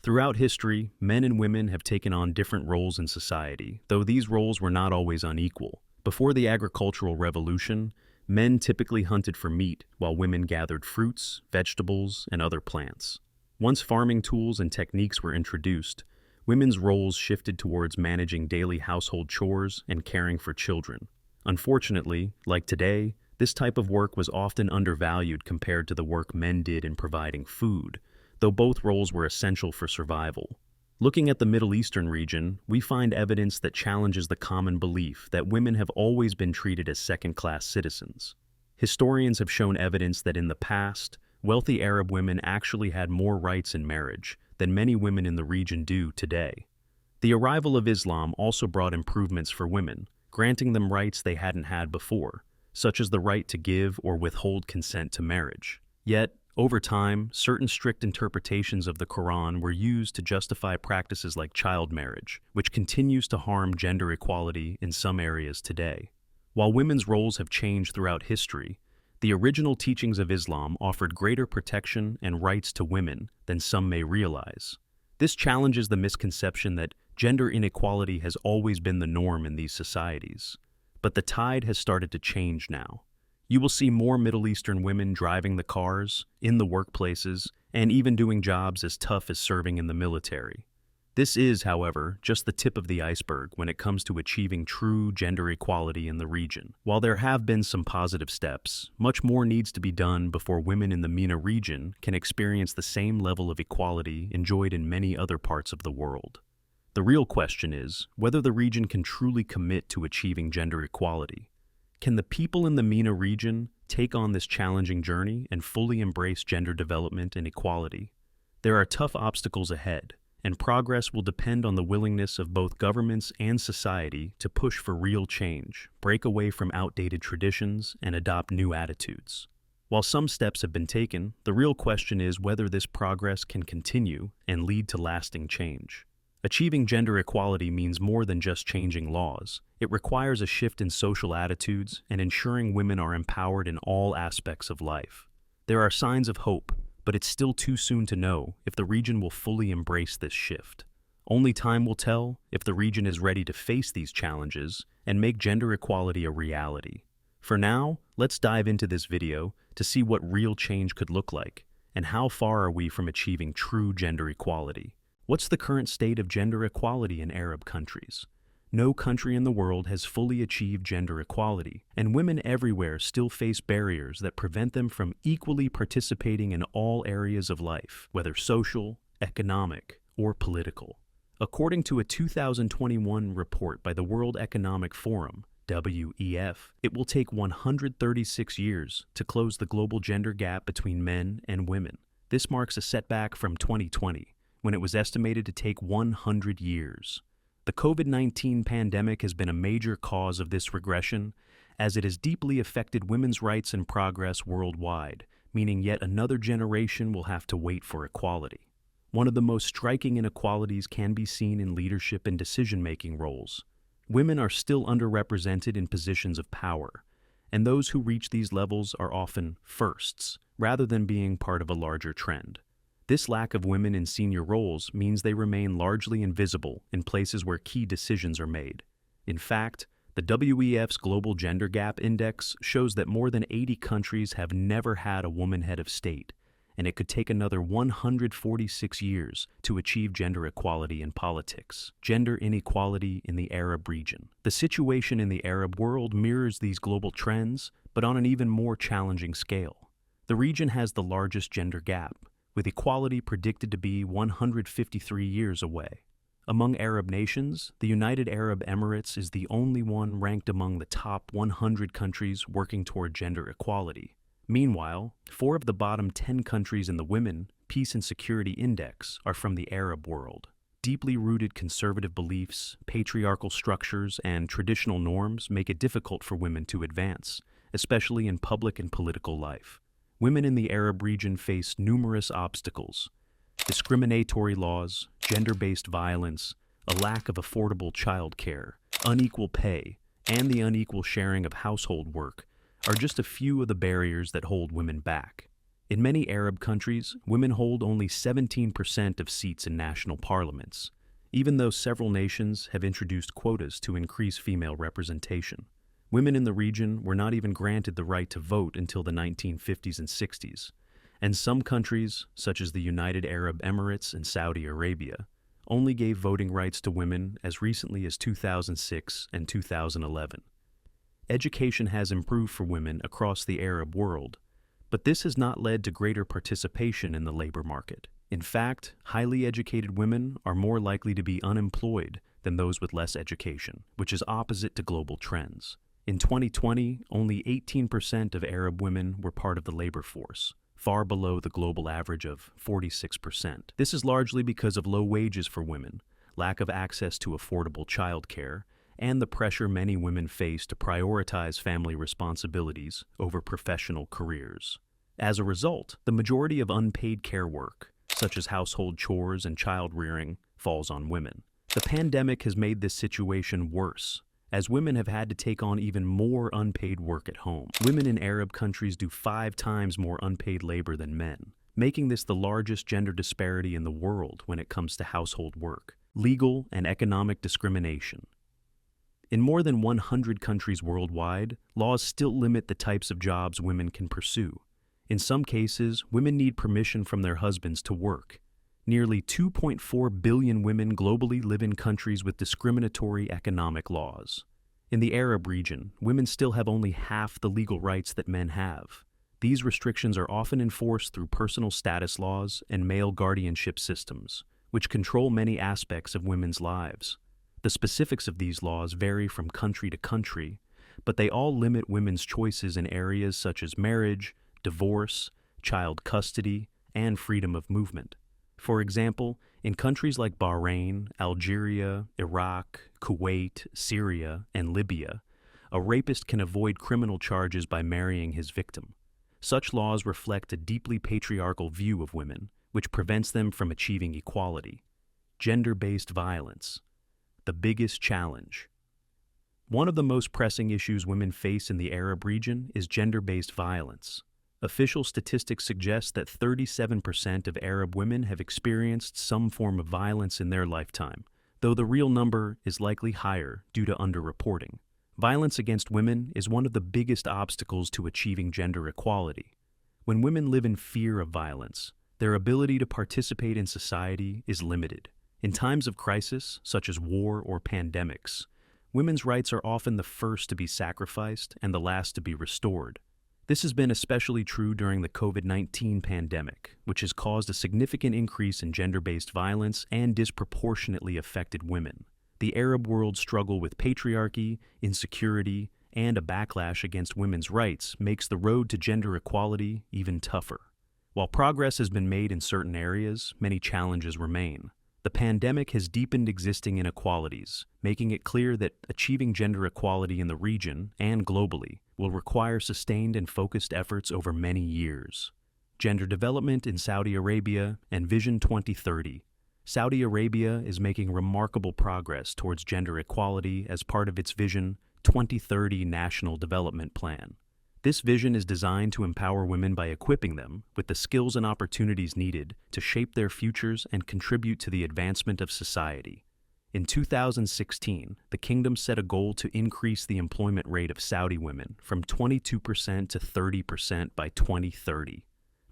Throughout history, men and women have taken on different roles in society, though these roles were not always unequal. Before the agricultural revolution, men typically hunted for meat, while women gathered fruits, vegetables, and other plants. Once farming tools and techniques were introduced, women's roles shifted towards managing daily household chores and caring for children. Unfortunately, like today, this type of work was often undervalued compared to the work men did in providing food, though both roles were essential for survival. Looking at the Middle Eastern region, we find evidence that challenges the common belief that women have always been treated as second-class citizens. Historians have shown evidence that in the past, wealthy Arab women actually had more rights in marriage than many women in the region do today. The arrival of Islam also brought improvements for women, granting them rights they hadn't had before, such as the right to give or withhold consent to marriage. Yet, over time, certain strict interpretations of the Quran were used to justify practices like child marriage, which continues to harm gender equality in some areas today. While women's roles have changed throughout history, the original teachings of Islam offered greater protection and rights to women than some may realize. This challenges the misconception that gender inequality has always been the norm in these societies. But the tide has started to change now. You will see more Middle Eastern women driving the cars, in the workplaces, and even doing jobs as tough as serving in the military. This is, however, just the tip of the iceberg when it comes to achieving true gender equality in the region. While there have been some positive steps, much more needs to be done before women in the MENA region can experience the same level of equality enjoyed in many other parts of the world. The real question is whether the region can truly commit to achieving gender equality. Can the people in the MENA region take on this challenging journey and fully embrace gender development and equality? There are tough obstacles ahead, and progress will depend on the willingness of both governments and society to push for real change, break away from outdated traditions, and adopt new attitudes. While some steps have been taken, the real question is whether this progress can continue and lead to lasting change. Achieving gender equality means more than just changing laws. It requires a shift in social attitudes and ensuring women are empowered in all aspects of life. There are signs of hope, but it's still too soon to know if the region will fully embrace this shift. Only time will tell if the region is ready to face these challenges and make gender equality a reality. For now, let's dive into this video to see what real change could look like and how far are we from achieving true gender equality. What's the current state of gender equality in Arab countries? No country in the world has fully achieved gender equality, and women everywhere still face barriers that prevent them from equally participating in all areas of life, whether social, economic, or political. According to a 2021 report by the World Economic Forum, WEF, it will take 136 years to close the global gender gap between men and women. This marks a setback from 2020. When it was estimated to take 100 years. The COVID-19 pandemic has been a major cause of this regression, as it has deeply affected women's rights and progress worldwide, meaning yet another generation will have to wait for equality. One of the most striking inequalities can be seen in leadership and decision-making roles. Women are still underrepresented in positions of power, and those who reach these levels are often firsts, rather than being part of a larger trend. This lack of women in senior roles means they remain largely invisible in places where key decisions are made. In fact, the WEF's Global Gender Gap Index shows that more than 80 countries have never had a woman head of state, and it could take another 146 years to achieve gender equality in politics. Gender inequality in the Arab region. The situation in the Arab world mirrors these global trends, but on an even more challenging scale. The region has the largest gender gap, with equality predicted to be 153 years away. Among Arab nations, the United Arab Emirates is the only one ranked among the top 100 countries working toward gender equality. Meanwhile, 4 of the bottom 10 countries in the Women, Peace and Security Index are from the Arab world. Deeply rooted conservative beliefs, patriarchal structures, and traditional norms make it difficult for women to advance, especially in public and political life. Women in the Arab region face numerous obstacles: discriminatory laws, gender-based violence, a lack of affordable childcare, unequal pay, and the unequal sharing of household work are just a few of the barriers that hold women back. In many Arab countries, women hold only 17% of seats in national parliaments, even though several nations have introduced quotas to increase female representation. Women in the region were not even granted the right to vote until the 1950s and 60s, and some countries, such as the United Arab Emirates and Saudi Arabia, only gave voting rights to women as recently as 2006 and 2011. Education has improved for women across the Arab world, but this has not led to greater participation in the labor market. In fact, highly educated women are more likely to be unemployed than those with less education, which is opposite to global trends. In 2020, only 18% of Arab women were part of the labor force, far below the global average of 46%. This is largely because of low wages for women, lack of access to affordable childcare, and the pressure many women face to prioritize family responsibilities over professional careers. As a result, the majority of unpaid care work, such as household chores and child rearing, falls on women. The pandemic has made this situation worse, as women have had to take on even more unpaid work at home. Women in Arab countries do 5 times more unpaid labor than men, making this the largest gender disparity in the world when it comes to household work. Legal and economic discrimination. In more than 100 countries worldwide, laws still limit the types of jobs women can pursue. In some cases, women need permission from their husbands to work. Nearly 2.4 billion women globally live in countries with discriminatory economic laws. In the Arab region, women still have only half the legal rights that men have. These restrictions are often enforced through personal status laws and male guardianship systems, which control many aspects of women's lives. The specifics of these laws vary from country to country, but they all limit women's choices in areas such as marriage, divorce, child custody, and freedom of movement. For example, in countries like Bahrain, Algeria, Iraq, Kuwait, Syria, and Libya, a rapist can avoid criminal charges by marrying his victim. Such laws reflect a deeply patriarchal view of women, which prevents them from achieving equality. Gender-based violence. The biggest challenge. One of the most pressing issues women face in the Arab region is gender-based violence. Official statistics suggest that 37% of Arab women have experienced some form of violence in their lifetime, though the real number is likely higher due to underreporting. Violence against women is one of the biggest obstacles to achieving gender equality. When women live in fear of violence, their ability to participate in society is limited. In times of crisis, such as war or pandemics, women's rights are often the first to be sacrificed and the last to be restored. This has been especially true during the COVID-19 pandemic, which has caused a significant increase in gender-based violence and disproportionately affected women. The Arab world's struggle with patriarchy, insecurity, and a backlash against women's rights makes the road to gender equality even tougher. While progress has been made in certain areas, many challenges remain. The pandemic has deepened existing inequalities, making it clear that achieving gender equality in the region and globally will require sustained and focused efforts over many years. Gender development in Saudi Arabia and Vision 2030. Saudi Arabia is making remarkable progress towards gender equality as part of its Vision 2030 National Development Plan. This vision is designed to empower women by equipping them with the skills and opportunities needed to shape their futures and contribute to the advancement of society. In 2016, the kingdom set a goal to increase the employment rate of Saudi women from 22% to 30% by 2030.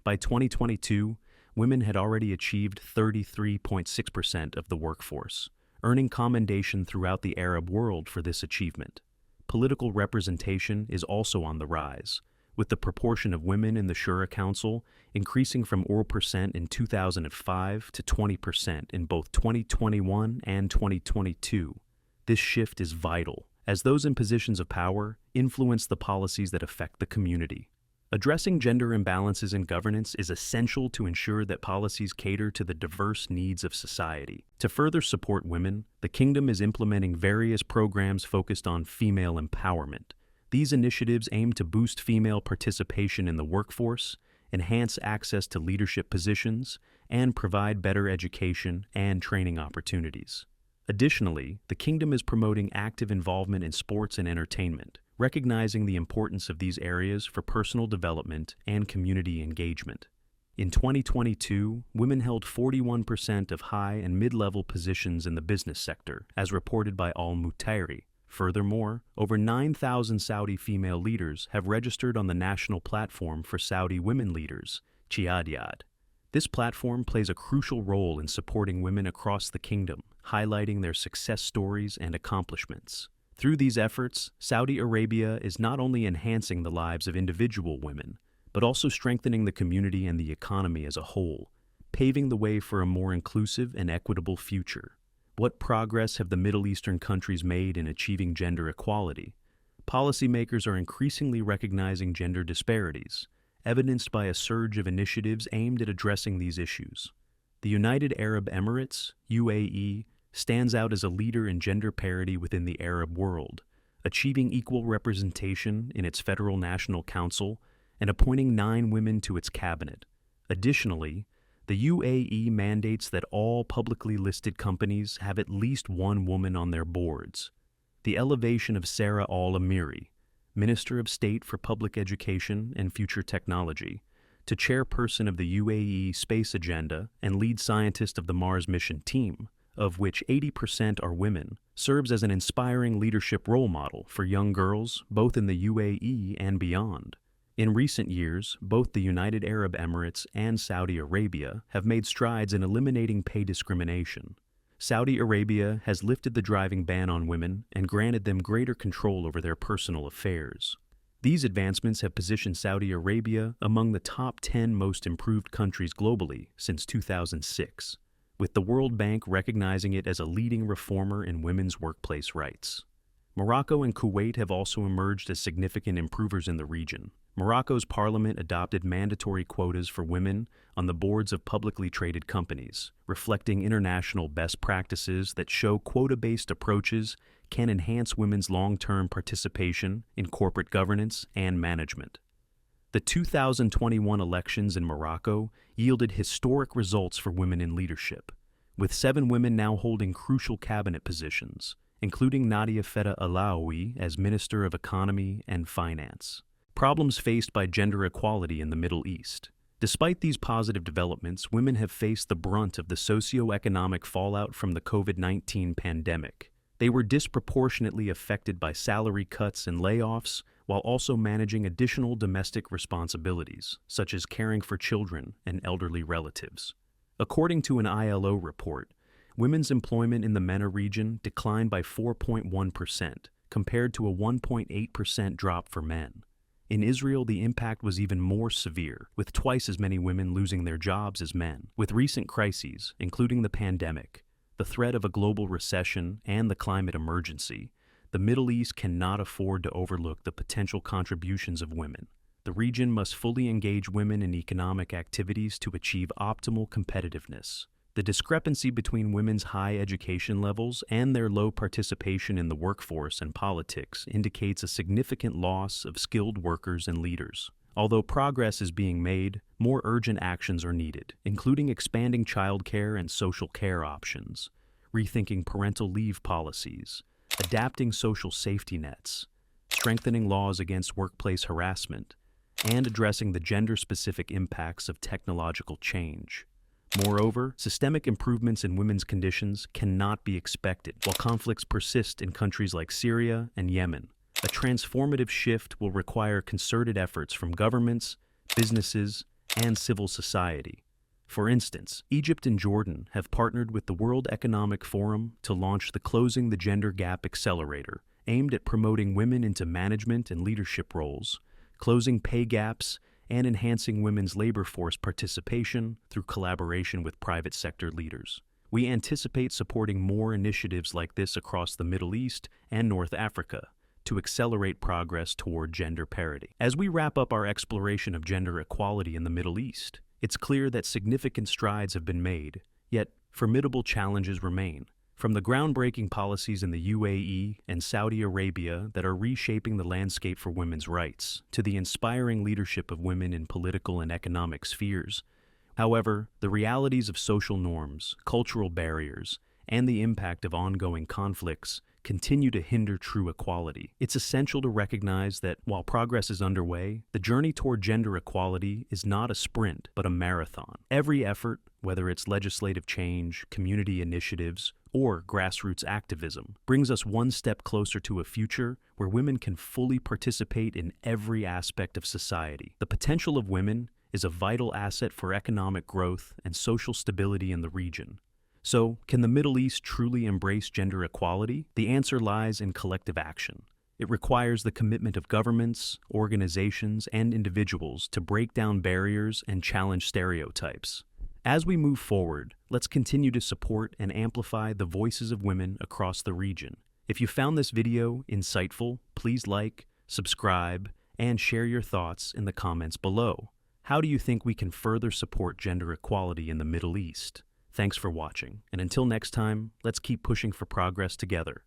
By 2022, women had already achieved 33.6% of the workforce, earning commendation throughout the Arab world for this achievement. Political representation is also on the rise, with the proportion of women in the Shura Council increasing from 4% in 2005 to 20% in both 2021 and 2022. This shift is vital, as those in positions of power influence the policies that affect the community. Addressing gender imbalances in governance is essential to ensure that policies cater to the diverse needs of society. To further support women, the kingdom is implementing various programs focused on female empowerment. These initiatives aim to boost female participation in the workforce, enhance access to leadership positions, and provide better education and training opportunities. Additionally, the kingdom is promoting active involvement in sports and entertainment, recognizing the importance of these areas for personal development and community engagement. In 2022, women held 41% of high and mid-level positions in the business sector, as reported by Al Mutairi. Furthermore, over 9,000 Saudi female leaders have registered on the National Platform for Saudi Women Leaders, Qiyadat. This platform plays a crucial role in supporting women across the kingdom, highlighting their success stories and accomplishments. Through these efforts, Saudi Arabia is not only enhancing the lives of individual women, but also strengthening the community and the economy as a whole, paving the way for a more inclusive and equitable future. What progress have the Middle Eastern countries made in achieving gender equality? Policymakers are increasingly recognizing gender disparities, evidenced by a surge of initiatives aimed at addressing these issues. The United Arab Emirates, UAE, stands out as a leader in gender parity within the Arab world, achieving equal representation in its Federal National Council and appointing 9 women to its cabinet. Additionally, the UAE mandates that all publicly listed companies have at least 1 woman on their boards. The elevation of Sarah Al-Amiri, Minister of State for Public Education and Future Technology, to chairperson of the UAE Space Agenda and lead scientist of the Mars mission team, of which 80% are women, serves as an inspiring leadership role model for young girls both in the UAE and beyond. In recent years, both the United Arab Emirates and Saudi Arabia have made strides in eliminating pay discrimination. Saudi Arabia has lifted the driving ban on women and granted them greater control over their personal affairs. These advancements have positioned Saudi Arabia among the top 10 most improved countries globally since 2006, with the World Bank recognizing it as a leading reformer in women's workplace rights. Morocco and Kuwait have also emerged as significant improvers in the region. Morocco's parliament adopted mandatory quotas for women on the boards of publicly traded companies, reflecting international best practices that show quota-based approaches can enhance women's long-term participation in corporate governance and management. The 2021 elections in Morocco yielded historic results for women in leadership, with 7 women now holding crucial cabinet positions, including Nadia Feta Alaoui as Minister of Economy and Finance. Problems faced by gender equality in the Middle East. Despite these positive developments, women have faced the brunt of the socio-economic fallout from the COVID-19 pandemic. They were disproportionately affected by salary cuts and layoffs, while also managing additional domestic responsibilities, such as caring for children and elderly relatives. According to an ILO report, women's employment in the MENA region declined by 4.1%, compared to a 1.8% drop for men. In Israel, the impact was even more severe, with twice as many women losing their jobs as men. With recent crises, including the pandemic, the threat of a global recession, and the climate emergency, the Middle East cannot afford to overlook the potential contributions of women. The region must fully engage women in economic activities to achieve optimal competitiveness. The discrepancy between women's high education levels and their low participation in the workforce and politics indicates a significant loss of skilled workers and leaders. Although progress is being made, more urgent actions are needed, including expanding childcare and social care options, rethinking parental leave policies, adapting social safety nets, strengthening laws against workplace harassment, and addressing the gender-specific impacts of technological change. Moreover, systemic improvements in women's conditions cannot be expected while conflicts persist in countries like Syria and Yemen. A transformative shift will require concerted efforts from governments, businesses, and civil society. For instance, Egypt and Jordan have partnered with the World Economic Forum to launch the Closing the Gender Gap Accelerator, aimed at promoting women into management and leadership roles, closing pay gaps, and enhancing women's labor force participation through collaboration with private sector leaders. We anticipate supporting more initiatives like this across the Middle East and North Africa to accelerate progress toward gender parity. As we wrap up our exploration of gender equality in the Middle East, it's clear that significant strides have been made, yet formidable challenges remain. From the groundbreaking policies in the UAE and Saudi Arabia that are reshaping the landscape for women's rights, to the inspiring leadership of women in political and economic spheres. However, the realities of social norms, cultural barriers, and the impact of ongoing conflicts continue to hinder true equality. It's essential to recognize that while progress is underway, the journey toward gender equality is not a sprint, but a marathon. Every effort, whether it's legislative change, community initiatives, or grassroots activism, brings us one step closer to a future where women can fully participate in every aspect of society. The potential of women is a vital asset for economic growth and social stability in the region. So, can the Middle East truly embrace gender equality? The answer lies in collective action. It requires the commitment of governments, organizations, and individuals to break down barriers and challenge stereotypes. As we move forward, let's continue to support and amplify the voices of women across the region. If you found this video insightful, please like, subscribe, and share your thoughts in the comments below. How do you think we can further support gender equality in the Middle East? Thanks for watching, and until next time, let's keep pushing for progress together.